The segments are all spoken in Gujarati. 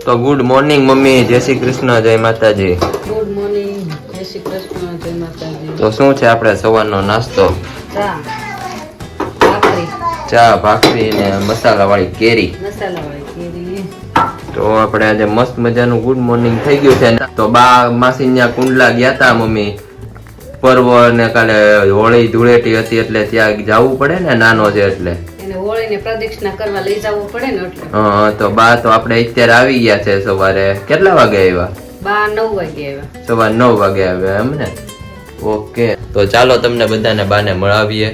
તો ગુડ મોર્નિંગ મમ્મી, જય શ્રી કૃષ્ણ, જય માતાજી. ગુડ મોર્નિંગ, જય શ્રી કૃષ્ણ, જય માતાજી. તો શું છે આપણે સવારનો નાસ્તો? ચા ભાખરી, ચા ભાખરી ને મસાલા વાળી કેરી. મસાલાવાળી કેરી. તો આપણે આજે મસ્ત મજાનું ગુડ મોર્નિંગ થઈ ગયું છે. તો બા માસી ત્યાં કુંડલા ગયા તા મમ્મી, પર્વ ને કાલે હોળી ધૂળેટી હતી એટલે ત્યાં જવું પડે ને, નાનો છે એટલે એને હોળીને પ્રદક્ષિણા કરવા લઈ જવું પડે ને એટલે. હા, તો બા તો આપણે અત્યારે આવી ગયા છે. સવારે કેટલા વાગે આવ્યા? 9 વાગે આવ્યા. સવારે 9 વાગે આવ્યા એમ ને? ઓકે, તો ચાલો તમને બધાને બાને મળાવીએ.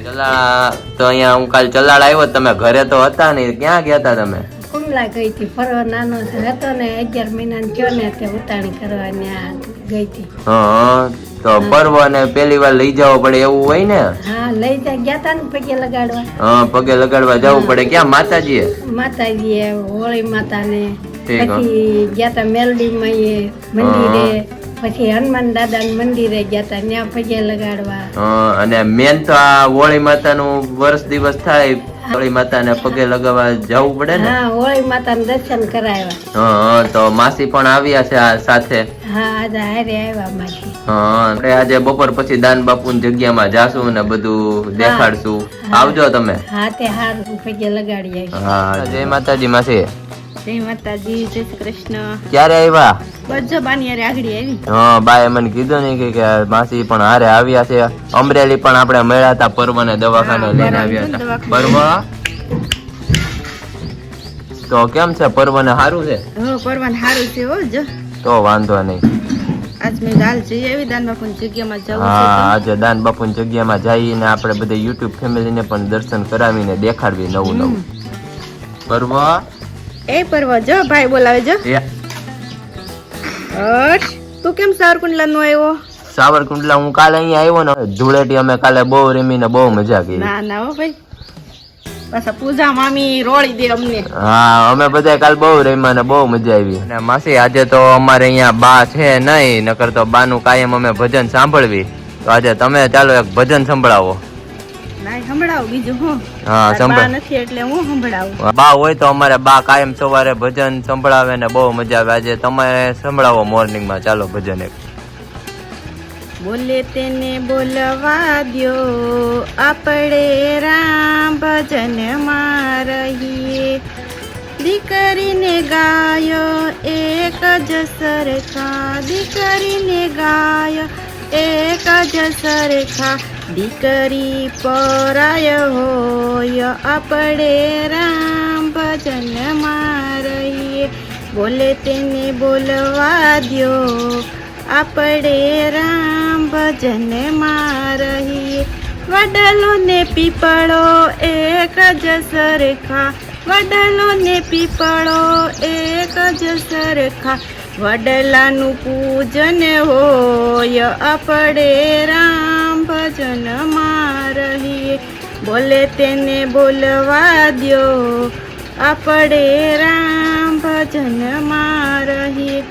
તો અહીંયા હું કાલ ચલાડ આવ્યો, તમે ઘરે તો હતા ને, ક્યાં ગયા હતા તમે? કુંડલા ગઈ હતી ફરવા, નાનો હતો ને 11 મહિનાનો થયો ને તે ઉતાણી કરવા ત્યાં ગઈ હતી. હા, તો પર્વ ને પેલી વાર લઈ જવો પડે એવું હોય ને? હા, લઈ ગયા તા ને પગે લગાડવા. હા, પગે લગાડવા જવું પડે. ક્યાં માતાજીએ? માતાજીએ હોળી માતાને, ઠીક, હા. પછી ગયા તા મેલડીમાં મંદિરે, પછી હનુમાન દાદા મંદિરે ગયા તા ત્યાં પગે લગાડવા. અને મેન તો આ હોળી માતાનું વર્ષ દિવસ થાય, હોળી માતાને પગે લગાવવા જવું પડે ને? હા, હોળી માતાને દર્શન કરાવ્યા. હા, તો માસી પણ આવ્યા છે આ સાથે. હા, આજે હારે આવ્યા માસી. હા, આપણે આજે બપોર પછી દાન બાપુની જગ્યામાં જાશું ને બધું દેખાડશું. આવજો તમે. હા, તે હારું પગે લગાડી આવી. હા, જય માતાજી માસી. જય માતાજી, જય શ્રી કૃષ્ણ. ક્યારે આવ્યા? બજો બાની હારે આગળ આવી. હા, બાએ મને કીધું ને કે માસી પણ હારે આવ્યા છે. અમરેલી પણ આપણે મળ્યા હતા, પર્વને દવાખાને લઈને આવ્યા હતા. પર્વ તો કેમ છે? પર્વને સારું છે? હો, પરવાન હારું છે હો. જો તો વાંધો નહીં. આજ મેં દાલ જઈ આવી, દાન બાપુની જગ્યામાં જવું છે. હા, આજે દાન બાપુની જગ્યામાં જઈને આપણે બધા યુટ્યુબ ફેમિલીને પણ દર્શન કરાવીને દેખાડવી નવું નવું. પર્વ એ પરવા જો ભાઈ બોલાવે જો. એ હટ, તું કેમ સાવરકુંડલા નો આવ્યો? સાવરકુંડલા હું કાલે અહીંયા આવ્યો ને, ધૂળેટી અમે કાલે બહુ રમીને બહુ મજા કરી. ના ના હો ભાઈ, પાછા પૂજા મામી રોળી દે અમને. હા, અમે બધા કાલ બહુ રમ્યા ને બહુ મજા આવી. અને માસી આજે તો અમારે અહીંયા બા છે નહીં, નકર તો બાનું કાયમ અમે ભજન સાંભળવી. તો આજે તમે ચાલો એક ભજન સંભળાવો. ના સંભળાવું બીજું હું. હા, સંભળાવ. નથી એટલે હું સંભળાવું. બા હોય તો અમારે બા કાયમ સવારે ભજન સંભળાવે ને બહુ મજા આવે. આજે તમે સંભળાવો મોર્નિંગ માં, ચાલો ભજન એક. બોલે તેને બોલવા દ્યો, આપણે રામ ભજન માં રહીએ. દીકરીને ગાયો એક જ સરખા, દીકરીને ગાયો એક જ સરખા. દીકરી પરાય હોય, આપણે રામ ભજન માં રહીએ. બોલે તેને બોલવા દ્યો, આપણે રામ ભજન માં રહીએ. વડલો ને પીપળો એક જ સરખા, વડલો ને પીપળો એક જ સરખા. વડલાનું પૂજન હોય, આપણે રામ ભજન માં રહીએ. બોલે તેને બોલવા દ્યો, આપણે રામ ભજન માં રહીએ.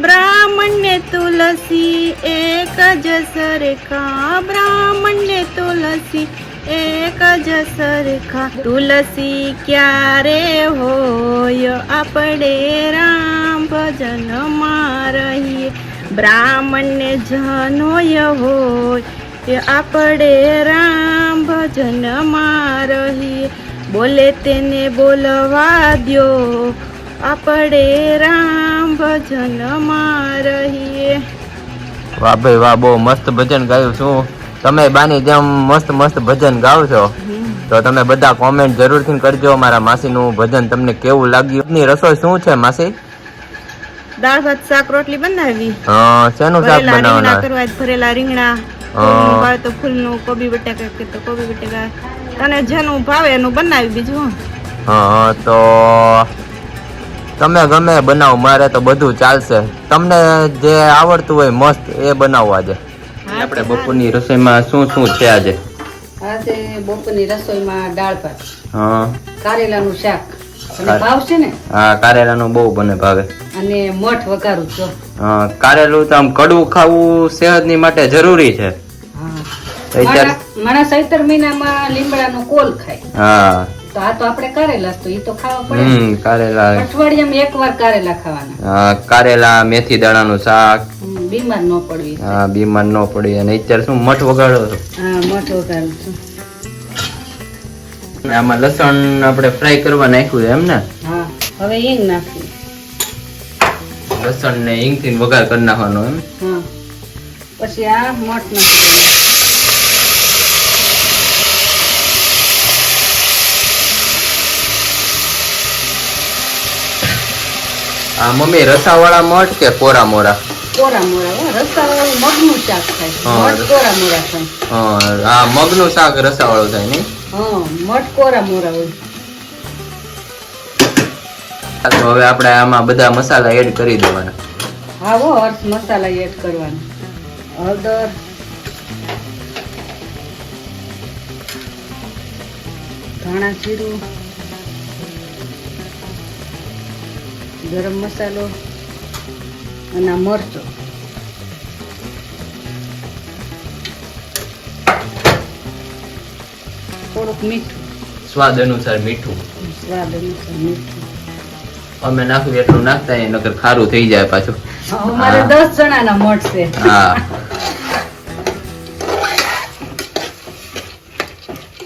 બ્રાહ્મણ ને તુલસી એક જ સરખા, બ્રાહ્મણ ને તુલસી એક જ સરખા. તુલસી ક્યારે હોય, આપણે રામ ભજન માં રહીએ. બ્રાહ્મણ ને જનોય હોય, આપણે રામ ભજન માં રહીએ. બોલે તેને બોલવા દ્યો, આપણે રામ ભજન માં રહીએ. વાહ ભાઈ વાહ, બહુ મસ્ત ભજન ગાયું. શું તમે બાની જેમ મસ્ત મસ્ત ભજન ગાવ છો? તો તમે બધા કોમેન્ટ જરૂરથી કરજો. મારા માસીનું ભજન તમને કેવું લાગ્યું? ની રસોઈ શું છે માસી? દાળ ભાત શાક રોટલી બનાવી. હા, શેનું શાક બનાવવાના? કરવા ભરેલા રીંગણા, ફૂલનું ભાવે તો ફૂલનું, કોબી બટાકા કે તો કોબી બટાકા, તને જેનું ભાવે એનું બનાવી. બીજું હા, તો તમે ગમે બનાવો, મારે તો બધું ચાલશે. તમને જે આવડતું હોય મસ્ત એ બનાવો. આજે આપણે બપોરની રસોઈમાં શું શું છે આજે? આજે બપોરની રસોઈમાં દાળ ભાત, હા, કારેલાનું શાક. અને ભાવશે ને? હા, કારેલાનું બહુ બને ભાવે. અને મઠ વઘારું છો. હા, કારેલું તો આમ કડવું ખાવું સેહતની માટે જરૂરી છે. માણસ 7 મહિનામાં લીમડાનો કોલ ખાય. હા, તો તો આ તો આપણે કારેલા જ તો ઈ તો ખાવા પડે ને. કારેલા, અઠવાડિયામાં એકવાર કારેલા ખાવાના. કારેલા, મેથી દાણાનું શાક. બીમાર ન પડવી. હા, બીમાર ન પડી. અને અત્યારે શું મઠ વગાડો છો? હા, મઠ વઘારું છું. આમાં લસણ આપણે ફ્રાય કરવા નાખ્યું છે એમ ને? હા, હવે હિંગ નાખી. લસણ ને હિંગ થી વઘાર કરી નાખવાનો એમ? હા, પછી આ મઠ નાખી. આ મમ્મી રસાવાળા મઠ કે કોરા મોરા? કોરા મોરા હો, રસાવાળું મગનું શાક થાય. મઠ કોરા મોરા થાય. આ મગનું શાક રસાવાળું થાય નહીં? હા, મઠ કોરા મોરા હોય. તો હવે આપણે આમાં બધા મસાલા એડ કરી દેવાના. હા હો, અર્થ મસાલા એડ કરવાના. હળદર, ધાણા જીરું, ગરમ મસાલો અને આ મરચો. થોડુંક મીઠું, સ્વાદ અનુસાર મીઠું. સ્વાદ અનુસાર મીઠું. અમે નાખ્યું એટલું નાખતા નહીં, નકર ખારું થઈ જાય પાછું. અમારે 10 જણાના મઠ છે. હા.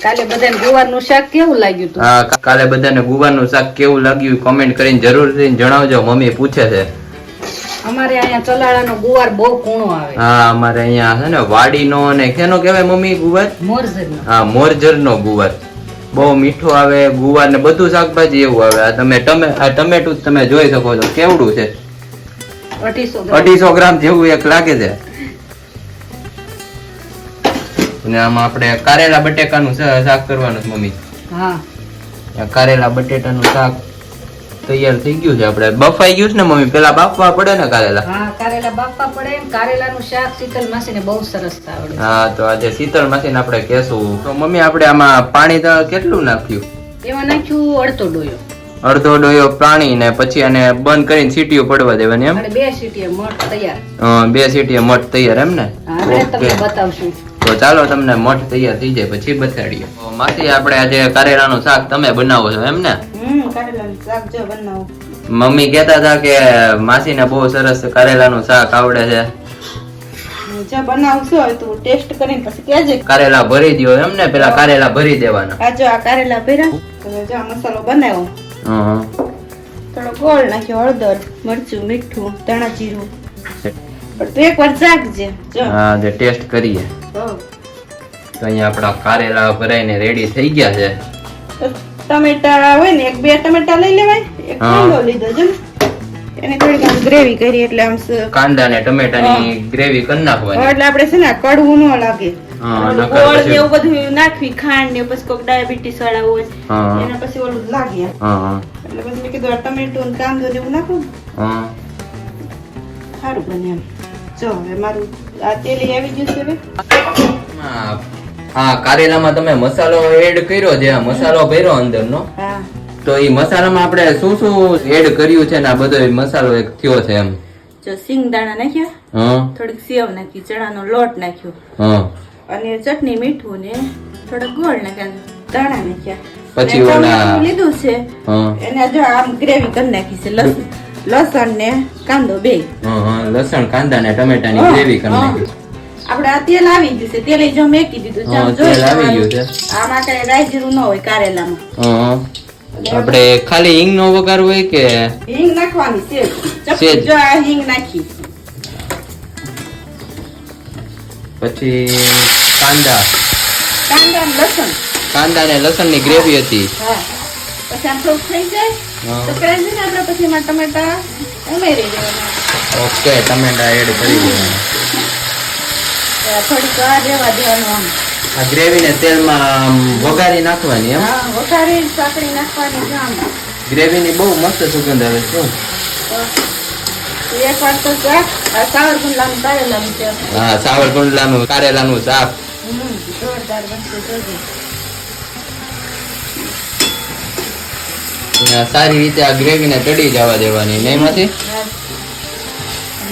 કાલે બધાને ગુવારનું શાક કેવું લાગ્યું તું? હા, કાલે બધાને ગુવારનું શાક કેવું લાગ્યું કોમેન્ટ કરીને જરૂરથી જણાવજો. મમ્મી પૂછે છે. અમારે અહીંયા ચલાળાનો ગુવાર બહુ કૂણો આવે. હા, અમારે અહીંયા છે ને વાડીનો અને કેનો કહેવાય મમ્મી ગુવાર? મોરઝરનો. હા, મોરજરનો ગુવાર. બહુ મીઠો આવે ગુવાર ને બધું શાકભાજી એવું આવે. આ તમે ટમેટું તમે જોઈ શકો છો કેવડું છે. 250 ગ્રામ જેવું એક લાગે છે. અને આમાં આપણે કારેલા બટેકાનું શાક કરવાનું છે મમ્મી. હા, કારેલા બટેટાનું શાક તૈયાર થઈ ગયું છે. આપણે બફાઈ ગયું છે ને મમ્મી? પેલા બાફવા પડે ને કારેલા? હા, કારેલા બાફવા પડે. કારેલાનું શાક શીતલ માસીને બહુ સરસ આવડે. હા, તો આજે શીતલ માસીને આપણે કહેશું. તો મમ્મી આપણે આમાં પાણી તો કેટલું નાખ્યું? એમાં નાખ્યું અડધો ડોયો. અડધો ડોયો પાણી ને પછી આને બંધ કરીને સીટીઓ પડવા દેવાની એમ? અને 2 સીટીએ મઠ તૈયાર. 2 સીટીએ મઠ તૈયાર એમ ને? હવે તમને બતાવશું. તો ચાલો તમને મઠ તૈયાર થઈ જાય પછી બતાડીએ. તો માસી આપણે આજે કારેલાનું શાક તમે બનાવો છો એમ ને? કારેલાનું શાક જો બનાવું. મમ્મી કહેતા હતા કે માસીને બહુ સરસ કારેલાનું શાક આવડે છે. જો બનાવશો હોય તો ટેસ્ટ કરીને પછી કહેજે. કારેલા ભરી દ્યો એમ ને? પેલા કારેલા ભરી દેવાના. આ જો આ કારેલા ભર્યા. જો આ મસાલો બનાવ્યો. થોડો ગોળ નાખ્યો, હળદર, મરચું, મીઠું, ધાણા જીરું. પણ તું એકવાર ચાખજે. જો હા, જે ટેસ્ટ કરીએ. તો અહીંયા આપણા કારેલા ભરાઈને રેડી થઈ ગયા છે. ટમેટા હોય ને 2 ટમેટા લઈ લેવાય. એક કાંદો લીધો છે ને, એને થોડીક આમ ગ્રેવી કરી એટલે આમ કાંદા ને ટમેટાની ગ્રેવી કરી નાખવાની. એટલે આપણે છે ને કડવું ન લાગે. નકર ગોળ પછી- ને એવું બધું નાખવી, ખાંડ ને પછી કોઈક ડાયાબિટીસ વાળા હોય એના પછી ઓલું લાગે. એટલે પછી મેં કીધું આ ટમેટું ને કાંદો ને એવું નાખું સારું બને એમ. જો હવે મારું આ તેલી આવી ગયું છે હવે. હા, કારેલામાં તમે મસાલો એડ કર્યો છે, મસાલો ભર્યો અંદરનો. હા, તો એ મસાલામાં આપણે શું શું એડ કર્યું છે ને આ બધો મસાલો એક થયો છે એમ? જો સિંગદાણા નાખ્યા, થોડીક સેવ નાખી, ચણાનો લોટ નાખ્યો, અને ચટણી, મીઠું ને થોડોક ગોળ નાખ્યા, ધાણા નાખ્યા. પછી અને ઓલા ટમેટું લીધું છે એને જો આમ ગ્રેવી કરી નાખી છે. લસણ ને કાંદો બે. લસણ, કાંદા ને ટમેટાની ગ્રેવી કરી નાખી. આપણે આ તેલ આવી ગયું છે, તેલ જો મેકી દીધું. તેલ આવી ગયું છે. આમાં કઈ રાઈ જીરું ન હોય કારેલામાં. આપણે ખાલી હિંગ નો વઘાર હોય કે હિંગ નાખવાની છે? સેજ. જો આ હિંગ નાખી, પછી કાંદા ને લસણ ની ગ્રેવી હતી. હા, પછી આમ થોડું થઈ જાય તો કરાય છે ને આપણે પછી એમાં ટમેટા ઉમેરી દેવાના. ઓકે, ટમેટા એડ કરી દેવાના. થોડીક વાર રહેવા દેવાનું. આમ આ ગ્રેવી ને તેલમાં વઘારી નાખવાની એમ? હા, વઘારી સાકડી નાખવાની છે. આમ ગ્રેવી ની બહુ મસ્ત સુગંધ આવે છે. એક વાર તો શાક આ સાવરકુંડલાનું કારેલાનું છે. હા, સાવરકુંડલાનું કારેલાનું શાક જોરદાર બનશે. જોજો સારી રીતે આ ગ્રેવી ને ચડી જવા દેવાની નહીં માંથી.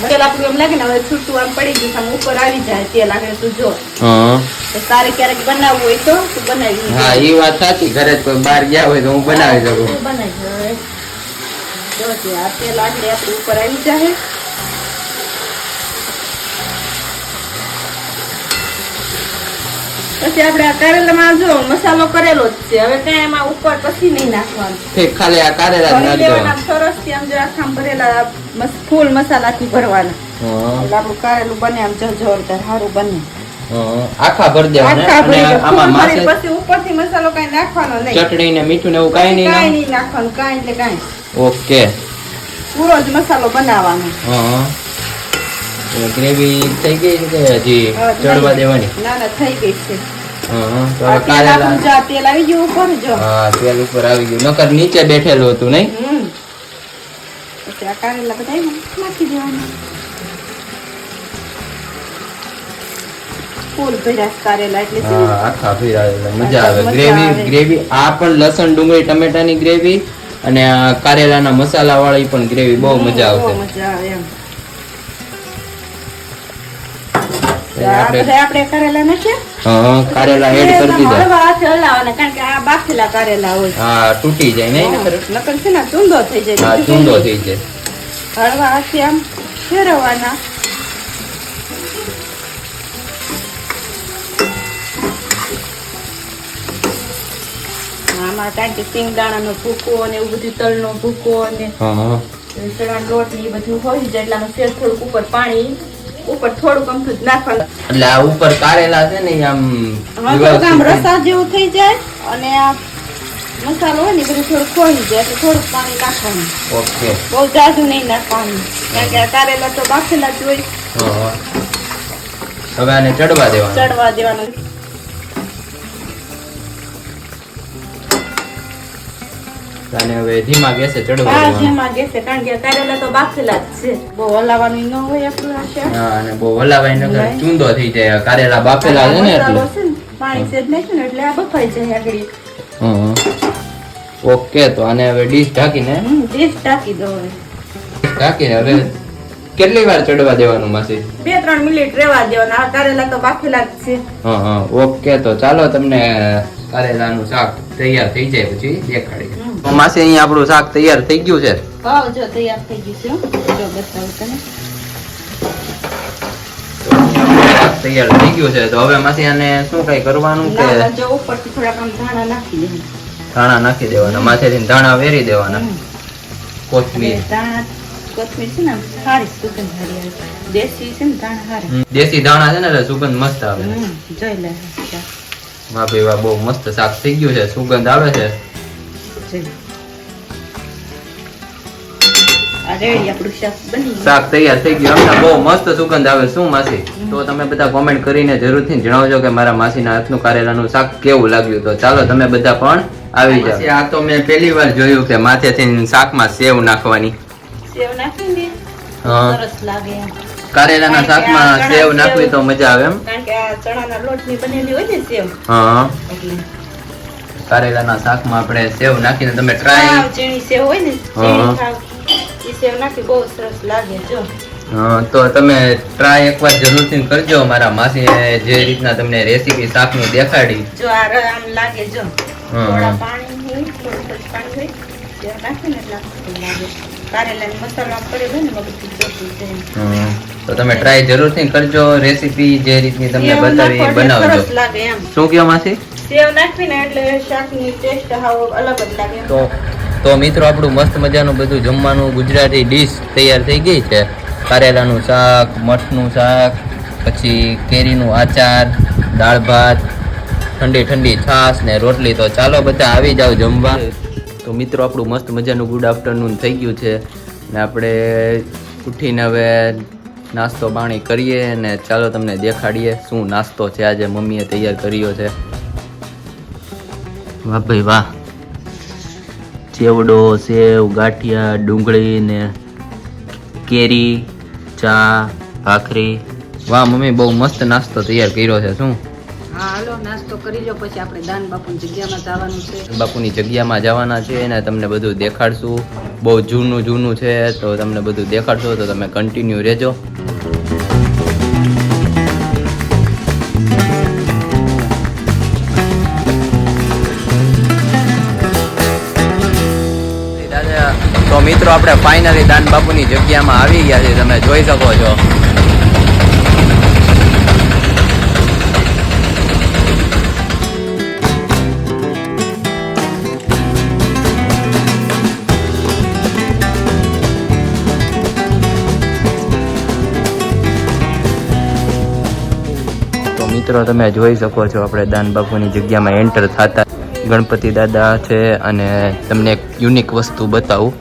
તેલ આપણું એમ લાગે ને હવે છૂટું આમ પડી ગયું આમ ઉપર આવી જાય તેલ આગળ તું જો હા તો તારે ક્યારેક બનાવવું હોય તો તું બનાવી હા એ વાત સાચી ઘરે જ કોઈ બહાર ગયા હોય તો હું બનાવી શકું તું બનાવી હવે જો તે આ તેલ આગળ આપણું ઉપર આવી જાય પછી આપણે આ કારેલામાં જો મસાલો કરેલો જ છે હવે કઈ એમાં ઉપર પછી નહીં નાખવાનું ઠીક ખાલી આ કારેલા જ ભરી નાખી દેવાના સરસથી આમ જો આખા ભરેલા ફૂલ મસાલાથી ભરવાના દેવાના. એટલે આપણું કારેલું બને આમ જો જોરદાર સારું બને આખા ભરી દેવાના આખા ભરી અને દે. આમાં ફૂલ ભરી માસે પછી ઉપરથી મસાલો કઈ નાખવાનો નહીં ચટણી ને મીઠું ને એવું કાંઈ નહીં કાંઈ નાખ- નહીં નાખવાનું કાંઈ એટલે કાંઈ ઓકે પૂરો જ મસાલો બનાવવાનો ગ્રેવી થઈ ગઈ છે કે હજી હા, ચડવા દેવાની ના ના થઈ ગઈ છે તો આ હવે તેલ આપણું કારેલા જો આ તેલ આવી ગયું ઉપર જો હા તેલ ઉપર આવી ગયું નકર નીચે બેઠેલું હતું નહીં પછી આ કારેલા બધા એમાં નાખી દેવાના ફૂલ ભર્યા છે કારેલા એટલે શું? હા આખા ભીરા મજા આવે મજા ગ્રેવી આવે. ગ્રેવી આ પણ લસણ ડુંગળી ટમેટાની ગ્રેવી અને આ કારેલાના મસાલા વાળી પણ ગ્રેવી બહુ મજા બહુ આવશે મજા આવે એમ તો આ આપણે બધા આપણે કારેલા નાખ્યા હા કારેલા એડ કરી દીધા હળવા હાથે હલાવવાના કારણ કે આ બાફેલા કારેલા હોય હા તૂટી જાય નહીં નકર નકર છે ને ચૂંદો થઈ જાય હા બીજું ચૂંદો કંઈ થઈ જાય નહીં. હળવા હાથે આમ ફેરવવાના આમાં કારણ કે સિંગદાણાનો ભૂકો અને એવું બધું તલનો ભૂકો અને હા ચણાનો લોટ ને એ બધું હોય જાય એટલે આમાં સેજ થોડુંક ઉપર પાણી ઉપર થોડુંક અમથું જ નાખવાનું એટલે આ ઉપર કારેલા છે ને ઈ આમ થોડુંક આમ વ્યવસ્થિત રસા જેવું થઈ જાય અને આ મસાલો હોય ને એ બધું થોડું ખોઈ જાય એટલે થોડુંક પાણી નાખવાનું ઓકે બહુ જાજુ નહીં નાખવાનું કારણ કે આ કારેલા તો બાફેલા જ હોય હા હવે આને ચડવા દેવાનું ચડવા દેવાનું અને હવે ધીમા ગેસે ચડવા હા દેવાનું જેમાં ગેસે કારણ કે આ કારેલા તો બાફેલા જ છે બહુ હલાવવાનું ન હોય આપણું આ શાક. હા અને બહુ હલાવાય નકર નહીં. ચૂંદો થઈ જાય કારેલા બાફેલા છે ને મસાલો એટલે છે ને પાણી સેજ નાખ્યું ને એટલે આ બફાઈ જાય આગળ હા ઓકે તો આને હવે ડીશ ઢાંકીને ડીશ ઢાંકી દો હવે ઢાંકીને હવે કેટલી વાર ચડવા દેવાનું માસી 2-3 મિનિટ રહેવા દેવાના આ કારેલા તો બાફેલા જ છે હા હા ઓકે તો ચાલો તમને કારેલાનું શાક તૈયાર થઈ જાય પછી દેખાડીએ તો માસી અહીંયા આપણું શાક તૈયાર થઈ ગયું છે ભાવ જો તૈયાર થઈ ગયું છે હો. જો બતાવું તને શાક તૈયાર થઈ ગયું છે તો હવે માસી આને શું કઈ કરવાનું કે ના, ના, જો ઉપરથી થોડાક આમ ધાણા નાખી દેવાના. ધાણા નાખી દેવાના માથેથી ધાણા વેરી દેવાના કોથમીર એટલે ધાણા કોથમીર છે ને આમ સારી સુગંધ સારી આવે દેશી છે ને ધાણા સારા દેશી ધાણા છે ને એટલે સુગંધ મસ્ત આવે જોઈ લે વાહ ભાઈ વાહ બહુ મસ્ત શાક થઈ ગયું છે સુગંધ આવે છે જોઈ આ રેડી આપણું શાક બની ગયું. શાક તૈયાર થઈ ગયું અમને બહુ મસ્ત સુગંધ આવે શું માસી તો તમે બધા કોમેન્ટ કરીને જરૂરથી જણાવજો કે મારા માસીના હાથનું કારેલાનું શાક કેવું લાગ્યું તો ચાલો તમે બધા પણ આવી જાઓ આ તો મેં પહેલી વાર જોયું કે માથેથી શાકમાં સેવ નાખવાની સેવ નાખીને હા. સરસ લાગે એમ. કારેલાના શાકમાં સેવ નાખવી તો મજા આવે એમ કારણ કે આ ચણાના લોટની બનેલી હોય ને સેવ હા એટલે કારેલાના શાકમાં આપણે સેવ નાખીને તમે ટ્રાય સાવ ઝીણી સેવ હોય ને હા. ઝીણી સાવ એ સેવ નાખી બહુ સરસ લાગે જો તો તમે ટ્રાય એકવાર જરૂરથી કરજો મારા માસી જે રીતના તમને રેસીપી શાકની દેખાડી જો આ આમ લાગે જો હા. થોડા પાણી હોય થોડું પાણી હોય સેવ નાખીને એટલે આમ લાગે કારેલાનો મસાલો આમ પડેલો હોય ને એમાં બધું ચોખ્ખું છે એમ. તો તમે ટ્રાય જરૂરથી કરજો રેસીપી જે રીતની તમને સેવ બતાવી નાખો એટલે બનાવજો સરસ લાગે એમ શું કયો માસી સેવ નાખીને એટલે શાકની ટેસ્ટ હાવ અલગ જ લાગે એમ. તો મિત્રો આપણું મસ્ત મજાનું બધું જમવાનું ગુજરાતી ડીશ તૈયાર થઈ ગઈ છે કારેલાનું શાક મઠનું શાક પછી કેરીનું આચાર દાળ ભાત ઠંડી ઠંડી છાશ ને રોટલી તો ચાલો બધા આવી જાઓ જમવા તો મિત્રો આપણું મસ્ત મજાનું ગુડ આફ્ટરનૂન થઈ ગયું છે ને આપણે ઉઠીને હવે નાસ્તો પાણી કરીએ ને ચાલો તમને દેખાડીએ શું નાસ્તો છે આજે મમ્મીએ તૈયાર કર્યો છે વાહ ભાઈ વાહ ચેવડો સેવ ગાંઠિયા ડુંગળી ને કેરી ચા ભાખરી વાહ મમ્મી બહુ મસ્ત નાસ્તો તૈયાર કર્યો છે શું હા હાલો નાસ્તો કરી લો, પછી આપણે દાન બાપુની જગ્યામાં જવાનું છે. બાપુની જગ્યામાં જવાના છે અને તમને બધું દેખાડશું. બહુ જૂનું છે તો તમને બધું દેખાડશું, તો તમે કન્ટિન્યુ રહેજો. તો મિત્રો આપણે ફાઇનલી દાન બાપુની જગ્યામાં આવી ગયા છે, તમે જોઈ શકો છો. તો મિત્રો તમે જોઈ શકો છો આપણે દાન બાપુની જગ્યામાં એન્ટર થતા ગણપતિ દાદા છે, અને તમને એક યુનિક વસ્તુ બતાવું.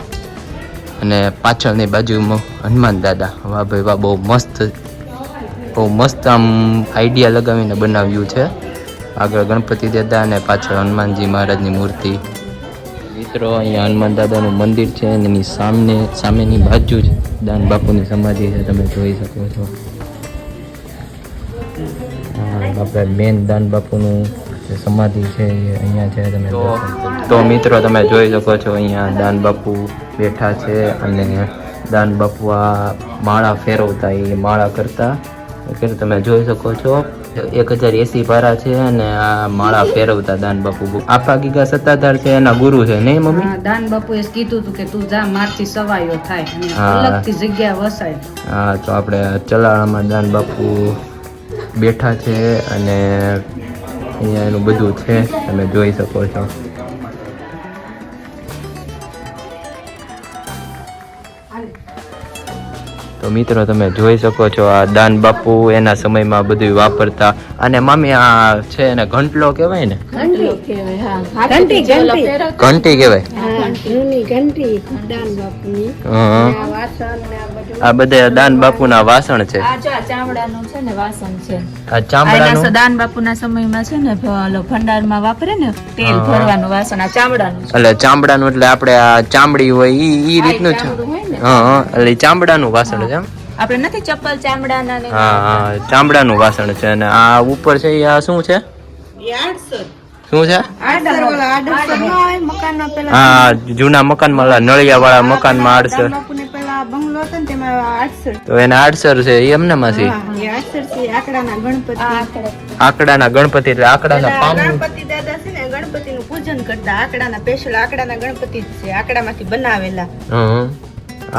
અને પાછળની બાજુમાં હનુમાન દાદા. વાહ ભાઈ વાહ, બહુ મસ્ત આમ આઈડિયા લગાવીને બનાવ્યું છે. આગળ ગણપતિ દાદા અને પાછળ હનુમાનજી મહારાજની મૂર્તિ. મિત્રો અહીંયા હનુમાન દાદાનું મંદિર છે અને એની સામેની બાજુ જ દાન બાપુની સમાધિ છે, તમે જોઈ શકો છો. આપણે મેન દાન બાપુનું સમાધિ છે અહીંયા છે, તમે તો મિત્રો તમે જોઈ શકો છો અહીંયા દાન બાપુ બેઠા છે, અને દાન બાપુ આ માળા ફેરવતા, એ માળા કરતા તમે જોઈ શકો છો. 1080 પારા છે અને આ માળા ફેરવતા દાન બાપુ. આપા ગીગા સત્તાધાર છે, એના ગુરુ છે નહીં મમ્મી? દાન બાપુએ કીધું હતું કે તું જા, મારથી સવાયો થાય અને અલગથી જગ્યા વસાય. હા, તો આપણે ચલાળામાં દાન બાપુ બેઠા છે અને અહીંયા એનું બધું છે, તમે જોઈ શકો છો. તો મિત્રો તમે જોઈ શકો છો આ દાન બાપુ એના સમયમાં બધું વાપરતા. અને મમ્મી આ છે એને ઘંટલો કહેવાય ને? ઘંટી કહેવાય. આ બધા દાન બાપુના વાસણ છે. આ ચામડાનું છે ને વાસણ છે. આ ચામડાનું દાન બાપુના સમયમાં છે ને ભંડારમાં વાપરે ને તેલ ભરવાનું વાસણ, આ ચામડાનું છે. એટલે ચામડાનું એટલે આપણે આ ચામડી હોય ઈ રીતનું છે. હા, એટલે ચામડાનું વાસણ છે. આપણે નથી ચપ્પલ ચામડાના ને. હા, ચામડાનું વાસણ છે. અને આ ઉપર છે આ શું છે? શું છે? હા, જૂના મકાનમાં, નળિયા વાળા મકાનમાં આડસર. તો એને આડસર છે એમને માસી? આકડાના ગણપતિ એટલે આકડાના પામ. ગણપતિ દાદા છે ને ગણપતિનું પૂજન કરતા. આકડાના સ્પેશિયલ આકડાના ગણપતિ છે, આકડામાંથી બનાવેલા.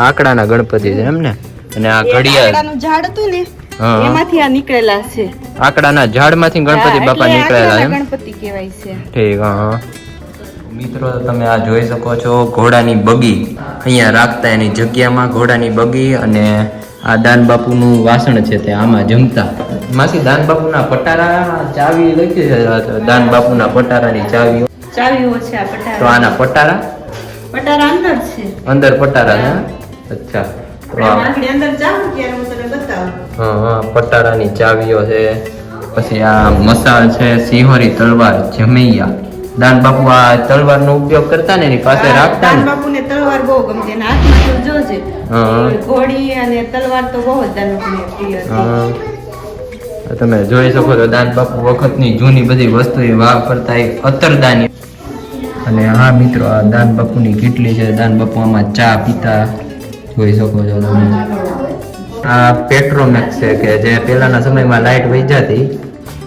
આકડાના ગણપતિ છે એમ ને. અને આ ઘડિયાળ, આકડાનું ઝાડ હતું ને એમાંથી આ નીકળેલા છે. આકડાના ઝાડમાંથી ગણપતિ બાપા નીકળેલા એમ? ગણપતિ કહેવાય છે. ઠીક. હા મિત્રો તમે આ જોઈ શકો છો ઘોડાની બગી અહીંયા રાખતા, એની જગ્યામાં ઘોડાની બગી. અને આ દાન બાપુનું વાસણ છે તે આમાં જમતા. માસી દાન બાપુના પટારા ચાવી લખી છે, દાન બાપુના પટારાની ચાવીઓ છે આ પટારા. તો આના પટારા અંદર છે. અંદર પટારા છે. અચ્છા, અંદર જાવ ત્યારે હું તને બતાવું. હા, પટારાની ચાવીઓ છે. પછી આ મસાલ છે, સિંહોરી તલવાર, જમૈયા. દાન બાપુ આ તલવારનો ઉપયોગ કરતા ને એની પાસે રાખતા ને. દાન બાપુને તલવાર બહુ ગમતી, એના હાથમાં તો જોજે ઘોડી અને તલવાર તો બહુ જ દાન બાપુને પ્રિય હતી. તમે જોઈ શકો છો દાન બાપુ વખતની જૂની બધી વસ્તુ વાપરતા, એક અત્તરદાની. અને હા મિત્રો આ દાન બાપુની કેટલી છે. દાન બાપુ આમાં ચા પીતા, જોઈ શકો છો તમે. આ પેટ્રોમેક્સ છે કે જે પહેલાના સમયમાં લાઈટ વહી જતી.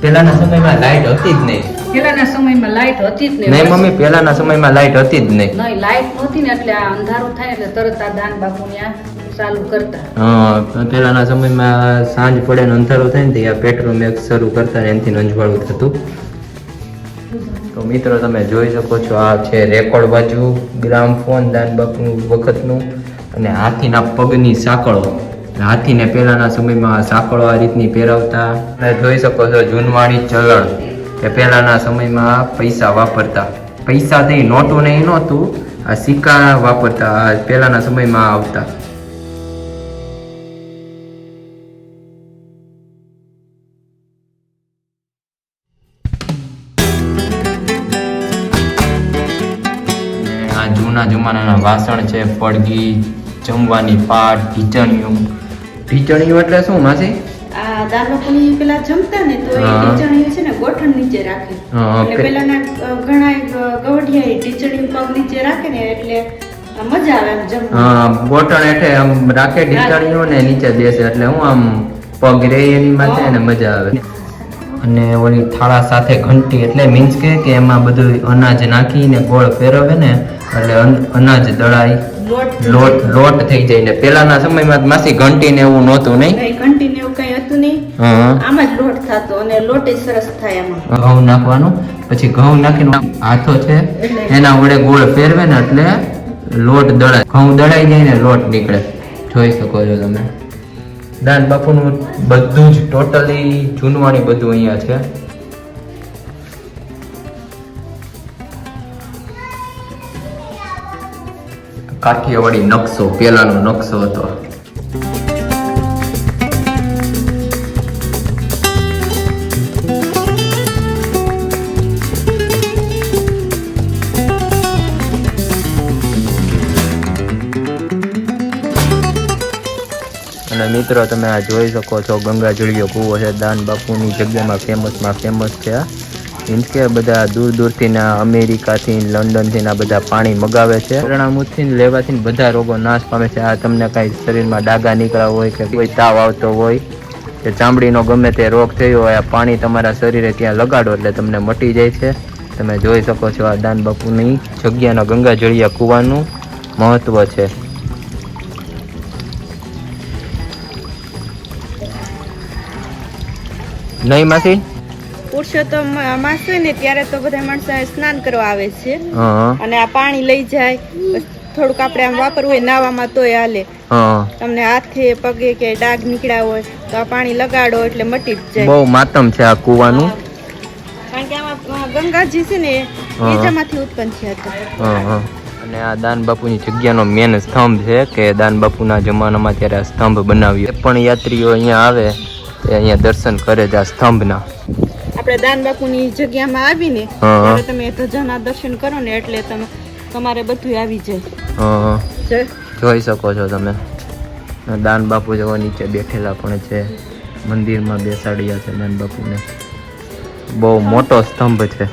પહેલાના સમયમાં લાઈટ હતી જ નહીં. પેલાના સમયમાં લાઈટ હતી જ નહીં મમ્મી, પહેલાના સમયમાં લાઈટ હતી જ નહીં. નહીં, લાઈટ નહોતી ને એટલે આ અંધારું થાય એટલે તરત આ દાન બાપુને આ ચાલુ કરતા. હા, પહેલાના સમયમાં સાંજ પડે ને અંધારું થાય ને આ પેટ્રોમેક્સ શરૂ કરતા ને એનાથી અંજવાળું થતું. તો મિત્રો તમે જોઈ શકો છો આ છે રેકોર્ડ બાજુ, ગ્રામફોન દાન બાપુ વખતનું. અને હાથીના પગની સાંકળો. હાથીને પહેલાના સમયમાં સાંકળો આ રીતની પહેરાવતા. તમે જોઈ શકો છો જૂનવાણી ચલણ કે પહેલાના સમયમાં પૈસા વાપરતા. પૈસા થઈ નોટું નહીં નહોતું, આ સિક્કા વાપરતા પહેલાના સમયમાં આવતા. આ જૂના જમાનાના વાસણ છે, પડઘી, જમવાની પાટ, ઢીચણીયું. ઢીચણીયું એટલે શું માસી? આ આ દાન બાપુની પેલા જમતા ને તો એ ઢીચણીઓ છે ને ગોઠણ નીચે રાખે. એટલે પેલાના ઘણા ગવઢિયા એ ઢીચણી પગ નીચે રાખે ને એટલે મજા આવે એમ જમવા. ગોઠણ હેઠે આમ રાખે ઢીચણીઓ ને નીચે બેસે એટલે હું આમ પગ રે એની માથે ને મજા આવે. અને ઓલી થાળા સાથે ઘંટી એટલે મીન્સ કે એમાં બધું અનાજ નાખીને ગોળ ફેરવે ને એટલે અનાજ દળાય લોટ થઈ જાય ને પેલાના સમયમાં માસી ઘંટી ને એવું નહોતું નહીં ઘંટી ને એવું કઈ હતું નહીં. આમ જ લોટ થતો અને લોટ સરસ થાય એમાં. ઘઉં નાખવાનું પછી ઘઉં નાખીને હાથો છે એના વડે ગોળ ફેરવે ને એટલે લોટ દળાય ઘઉં દળાઈ જાય ને લોટ નીકળે. જોઈ શકો છો તમે દાન બાપુનું બધું જ ટોટલી જૂનવાણી બધું અહીંયા છે. કાઠિયાવાડી નકશો પેલાનો નકશો હતો. અને મિત્રો તમે આ જોઈ શકો છો ગંગાજળિયો કૂવો છે દાન બાપુની જગ્યામાં ફેમસ છે. મીન્સ કે બધા દૂર દૂરથી ના અમેરિકાથી લંડનથી ના બધા પાણી મગાવે છે. પરણામૂળથી લેવાથી બધા રોગો નાશ પામે છે. આ તમને કાંઈ શરીરમાં ડાઘા નીકળ્યા હોય કે કોઈ તાવ આવતો હોય કે ચામડીનો ગમે તે રોગ થયો હોય આ પાણી તમારા શરીરે ત્યાં લગાડો એટલે તમને મટી જાય છે. તમે જોઈ શકો છો આ દાન બાપુની જગ્યાના ગંગાજળિયા કૂવાનું મહત્વ છે. નહીં માસી પુરુષોત્તમ માસ હોય ને ત્યારે તો બધા માણસો સ્નાન કરવા આવે છે અને આ પાણી લઈ જાય થોડુંક આપણે આમ વાપરવું હોય નાવામાં તોય હાલે. તમને હાથે પગે કે ડાઘ નીકળ્યા હોય તો આ પાણી લગાડો એટલે મટી જ જાય. બહુ માતમ છે આ કૂવાનું કારણ કે આમાં ગંગાજી છે ને નીચામાંથી ઉત્પન્ન થયા હતા. અને આ દાન બાપુની જગ્યાનો મેન સ્તંભ છે કે દાન બાપુના જમાનામાં ત્યારે આ સ્તંભ બનાવ્યો. પણ યાત્રીઓ અહીંયા આવે તે અહીંયા દર્શન કરે છે આ સ્તંભના. આપણે દાન બાપુની જગ્યામાં આવીને ત્યારે તમે ધજાના દર્શન કરો ને એટલે તમારે બધું આવી જાય. જોઈ શકો છો તમે દાન બાપુ જેવો નીચે બેઠેલા પણ છે. મંદિરમાં બેસાડ્યા છે દાન બાપુને. બહુ મોટો સ્તંભ છે.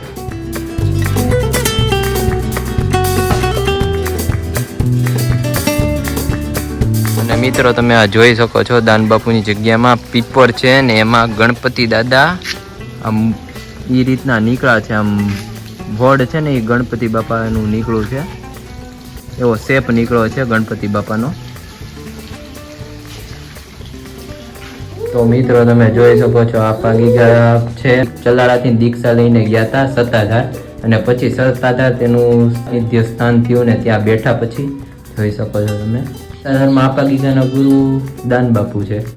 અને મિત્રો તમે આ જોઈ શકો છો દાન બાપુની જગ્યામાં પીપર છે ને એમાં ગણપતિ દાદા આમ એ રીતના નીકળ્યા છે. આમ વડ છે ને એ ગણપતિ બાપાનું નીકળ્યું છે. એવો શેપ નીકળ્યો છે ગણપતિ બાપાનો. તો મિત્રો તમે જોઈ શકો છો આ પાગી ગયા છે. ચલાળાથી દીક્ષા લઈને ગયા હતા સત્તાધાર અને પછી સત્તાધાર તેનું સાનિધ્ય સ્થાન થયું ને ત્યાં બેઠા પછી જોઈ શકો છો તમે. સત્તાધારમાં આપા ગીગાના ગુરુ દાન બાપુ છે.